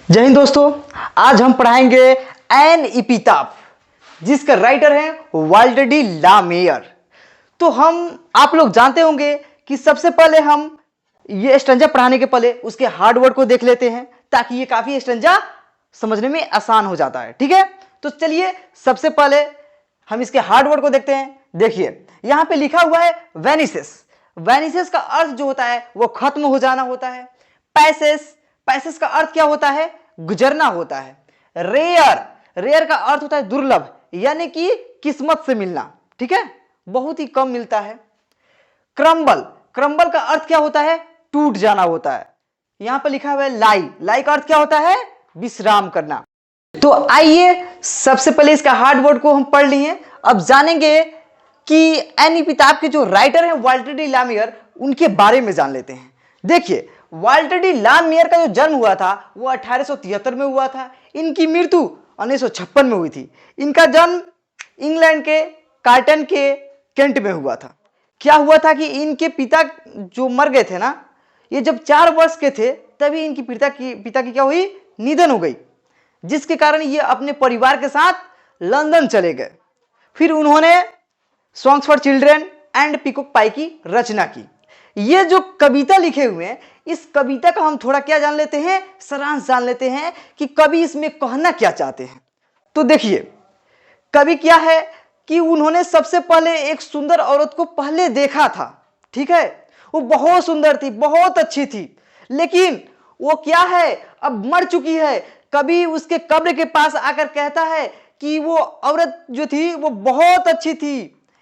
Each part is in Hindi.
जय हिंद दोस्तों। आज हम पढ़ाएंगे एन इपिताफ, जिसका राइटर है वाल्टर डी ला मेयर। तो आप लोग जानते होंगे कि सबसे पहले हम ये स्टंजा पढ़ाने के पहले उसके हार्ड वर्ड को देख लेते हैं, ताकि ये काफी स्टंजा समझने में आसान हो जाता है। ठीक है, तो चलिए सबसे पहले हम इसके हार्ड वर्ड को देखते हैं। देखिए यहां पे लिखा हुआ है वेनिसेस। वेनिसेस का अर्थ जो होता है वो खत्म हो जाना होता है। पैसेस, पैसेस का अर्थ क्या होता है? गुजरना होता है। रेयर, रेयर का अर्थ होता है दुर्लभ, यानी कि किस्मत से मिलना। ठीक है, बहुत ही कम मिलता है। क्रम्बल, क्रम्बल का अर्थ क्या होता है? टूट जाना होता है। यहां पर लिखा हुआ है लाई, लाई का अर्थ क्या होता है? विश्राम करना। तो आइए सबसे पहले इसका हार्ड वर्ड को हम पढ़ लिए। अब जानेंगे कि एन इपिताफ के जो राइटर हैं वाल्टर डी ला मेयर, उनके बारे में जान लेते हैं। देखिए वाल्टर डी ला मेयर का जो जन्म हुआ था वो 1873 में हुआ था। इनकी मृत्यु 1956 में हुई थी। इनका जन्म इंग्लैंड के कार्टन के केंट में हुआ था। क्या हुआ था कि इनके पिता जो मर गए थे ना, ये जब 4 वर्ष के थे तभी इनकी पिता की क्या हुई? निधन हो गई, जिसके कारण ये अपने परिवार के साथ लंदन चले गए। फिर उन्होंने songs for children and peacock pie की रचना की। ये जो कविता लिखे हुए हैं, इस कविता का हम थोड़ा क्या जान लेते हैं? सारांश जान लेते हैं कि कवि इसमें कहना क्या चाहते हैं। तो देखिए कवि क्या है कि उन्होंने सबसे पहले एक सुंदर औरत को पहले देखा था। ठीक है, वो बहुत सुंदर थी, बहुत अच्छी थी, लेकिन वो क्या है, अब मर चुकी है। कभी उसके कब्र के पास आकर कहता है कि वो औरत जो थी वो बहुत अच्छी थी,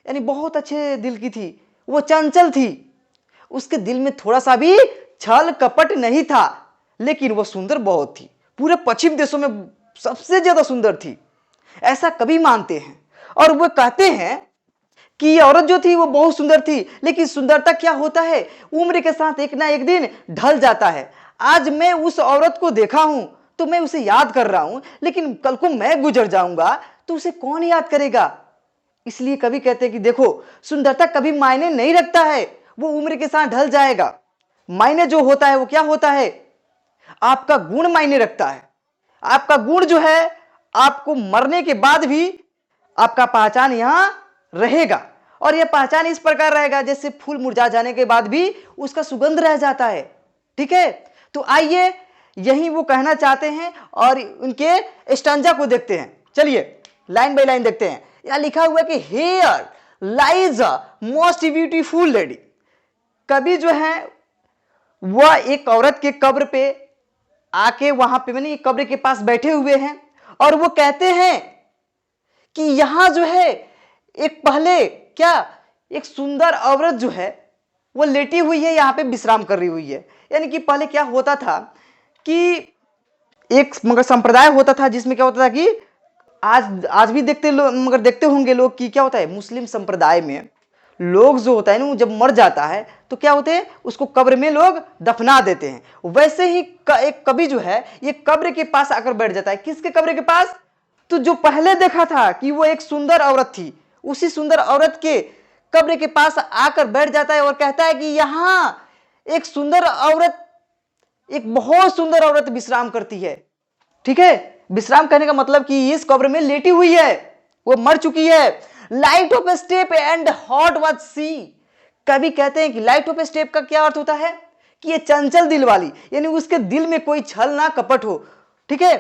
यानी बहुत अच्छे दिल की थी, वो चंचल थी, उसके दिल में थोड़ा सा भी छल कपट नहीं था, लेकिन वो सुंदर बहुत थी, पूरे पश्चिम देशों में सबसे ज्यादा सुंदर थी, ऐसा कवि मानते हैं। और वो कहते हैं कि ये औरत जो थी वो बहुत सुंदर थी, लेकिन सुंदरता क्या होता है, उम्र के साथ एक ना एक दिन ढल जाता है। आज मैं उस औरत को देखा हूं तो मैं उसे याद कर रहा हूं, लेकिन कल को मैं गुजर जाऊंगा तो उसे कौन याद करेगा। इसलिए कवि कहते हैं कि देखो सुंदरता कभी मायने नहीं रखता है, वो उम्र के साथ ढल जाएगा। मायने जो होता है वो क्या होता है? आपका गुण मायने रखता है। आपका गुण जो है आपको मरने के बाद भी आपका पहचान यहां रहेगा, और यह पहचान इस प्रकार रहेगा जैसे फूल मुरझा जाने के बाद भी उसका सुगंध रह जाता है। ठीक है, तो आइए यही वो कहना चाहते हैं और उनके स्टैंजा को देखते हैं। चलिए लाइन बाय लाइन देखते हैं। यहां लिखा हुआ है कि here lies a most beautiful lady. कवि जो है वह एक औरत के कब्र पे आके वहां पे मैंने कब्र के पास बैठे हुए हैं, और वो कहते हैं कि यहां जो है एक पहले क्या, एक सुंदर औरत जो है वो लेटी हुई है, यहां पे विश्राम कर रही हुई है। यानी कि पहले क्या होता था कि एक मगर संप्रदाय होता था जिसमें क्या होता था कि आज भी देखते होंगे लोग कि क्या होता है, मुस्लिम संप्रदाय में लोग जो होता है ना, जब मर जाता है तो क्या होते हैं, उसको कब्र में लोग दफना देते हैं। वैसे ही एक कवि जो है ये कब्र के पास आकर बैठ जाता है। किसके कब्र के पास? तो जो पहले देखा था कि वो एक सुंदर औरत थी, उसी सुंदर औरत के कब्र के पास आकर बैठ जाता है और कहता है कि यहां एक सुंदर औरत, एक बहुत सुंदर औरत विश्राम करती है। ठीक है, विश्राम करने का मतलब कि इस कब्र में लेटी हुई है, वो मर चुकी है। Light of a step and heart was she. कवि कहते हैं कि लाइट ऑफ ए स्टेप का क्या अर्थ होता है कि ये चंचल दिल वाली, यानी उसके दिल में कोई छल ना कपट हो। ठीक है,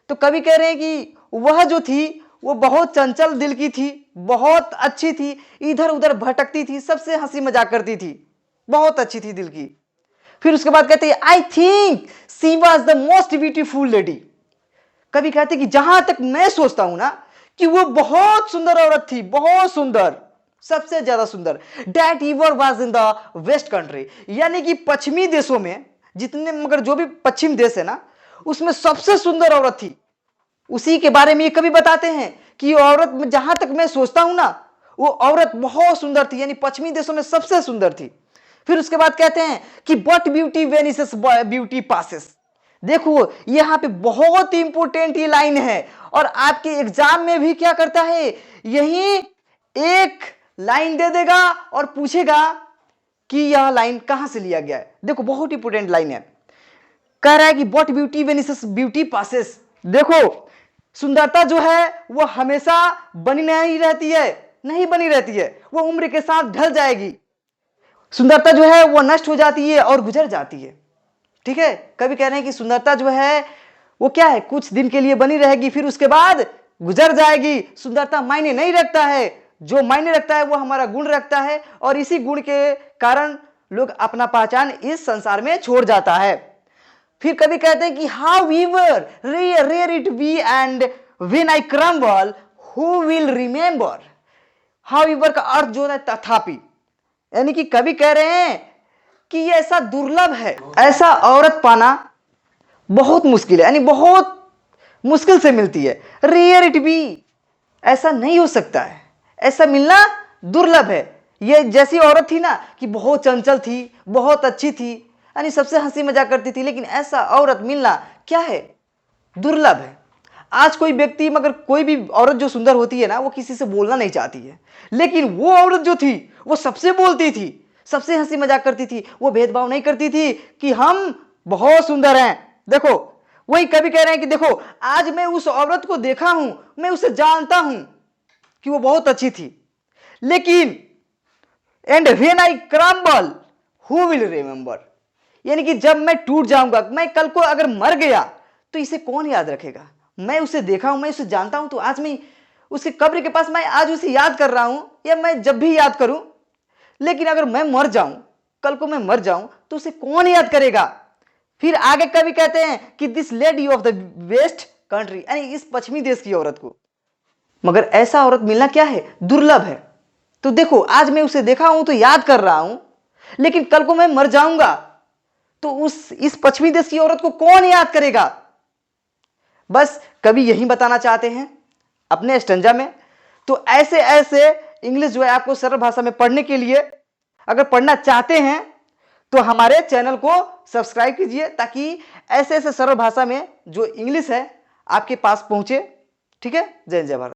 तो कवि कह रहे हैं कि वह जो थी वो बहुत चंचल दिल की थी, बहुत अच्छी थी, इधर उधर भटकती थी, सबसे हंसी मजाक करती थी, बहुत अच्छी थी दिल की। फिर उसके बाद कहते हैं I think she was the most beautiful lady. कवि कहते कि जहां तक मैं सोचता हूं ना कि वो बहुत सुंदर औरत थी, बहुत सुंदर, सबसे ज्यादा सुंदर। That ever was in the west country, यानी कि पश्चिमी देशों में जितने मगर जो भी पश्चिम देश है ना, उसमें सबसे सुंदर औरत थी। उसी के बारे में ये कवि बताते हैं कि औरत, जहां तक मैं सोचता हूं ना, वो औरत बहुत सुंदर थी, यानी पश्चिमी देशों में सबसे सुंदर थी। फिर उसके बाद कहते हैं कि बट ब्यूटी वेनिसेस ब्यूटी पासेस। देखो यहां पे बहुत इंपोर्टेंट ये लाइन है, और आपके एग्जाम में भी क्या करता है, यही एक लाइन दे देगा और पूछेगा कि यह लाइन कहां से लिया गया है। देखो बहुत इंपोर्टेंट लाइन है। कह रहा है कि व्हाट ब्यूटी वेनिसेस ब्यूटी पासेस। देखो सुंदरता जो है वो हमेशा बनी नहीं रहती है, नहीं बनी रहती है, वो उम्र के साथ ढल जाएगी। सुंदरता जो है वो नष्ट हो जाती है और गुजर जाती है। ठीक है, कभी कह रहे हैं कि सुंदरता जो है वो क्या है, कुछ दिन के लिए बनी रहेगी, फिर उसके बाद गुजर जाएगी। सुंदरता मायने नहीं रखता है, जो मायने रखता है वो हमारा गुण रखता है, और इसी गुण के कारण लोग अपना पहचान इस संसार में छोड़ जाता है। फिर कभी कहते हैं कि however rare it be and when I crumble who will remember. However का अर्थ जो है तथापि, यानी कि कभी कह रहे हैं कि ये ऐसा दुर्लभ है, ऐसा औरत पाना बहुत मुश्किल है, यानी बहुत मुश्किल से मिलती है। रेयर इट बी, ऐसा नहीं हो सकता है, ऐसा मिलना दुर्लभ है। ये जैसी औरत थी ना कि बहुत चंचल थी, बहुत अच्छी थी, यानी सबसे हंसी मजाक करती थी, लेकिन ऐसा औरत मिलना क्या है, दुर्लभ है। आज कोई व्यक्ति, मगर कोई भी औरत जो सुंदर होती है ना वो किसी से बोलना नहीं चाहती है, लेकिन वो औरत जो थी वो सबसे बोलती थी, सबसे हंसी मजाक करती थी, वो भेदभाव नहीं करती थी कि हम बहुत सुंदर हैं। देखो वही कभी कह रहे हैं कि देखो आज मैं उस औरत को देखा हूं, मैं उसे जानता हूं कि वो बहुत अच्छी थी, लेकिन and when I crumble who will remember, यानी कि जब मैं टूट जाऊंगा, मैं कल को अगर मर गया तो इसे कौन याद रखेगा। मैं उसे देखा हूं, मैं उसे जानता हूं, तो आज मैं उसके कब्र के पास मैं आज उसे याद कर रहा हूं, या मैं जब भी याद करूं, लेकिन अगर मैं मर जाऊं, कल को मैं मर जाऊं तो उसे कौन याद करेगा। फिर आगे कभी कहते हैं कि this lady of the west country, यानी इस पश्चिमी देश की औरत को। मगर ऐसा औरत मिलना क्या है, दुर्लभ है। तो देखो आज मैं उसे देखा हूं तो याद कर रहा हूं, लेकिन कल को मैं मर जाऊंगा तो इस पश्चिमी देश की औरत को कौन याद करेगा। बस कभी यही बताना चाहते हैं अपने स्टंजा में। तो ऐसे ऐसे इंग्लिश जो है आपको सरल भाषा में पढ़ने के लिए, अगर पढ़ना चाहते हैं तो हमारे चैनल को सब्सक्राइब कीजिए, ताकि ऐसे ऐसे सरल भाषा में जो इंग्लिश है आपके पास पहुंचे। ठीक है, जय हिंद जय भारत।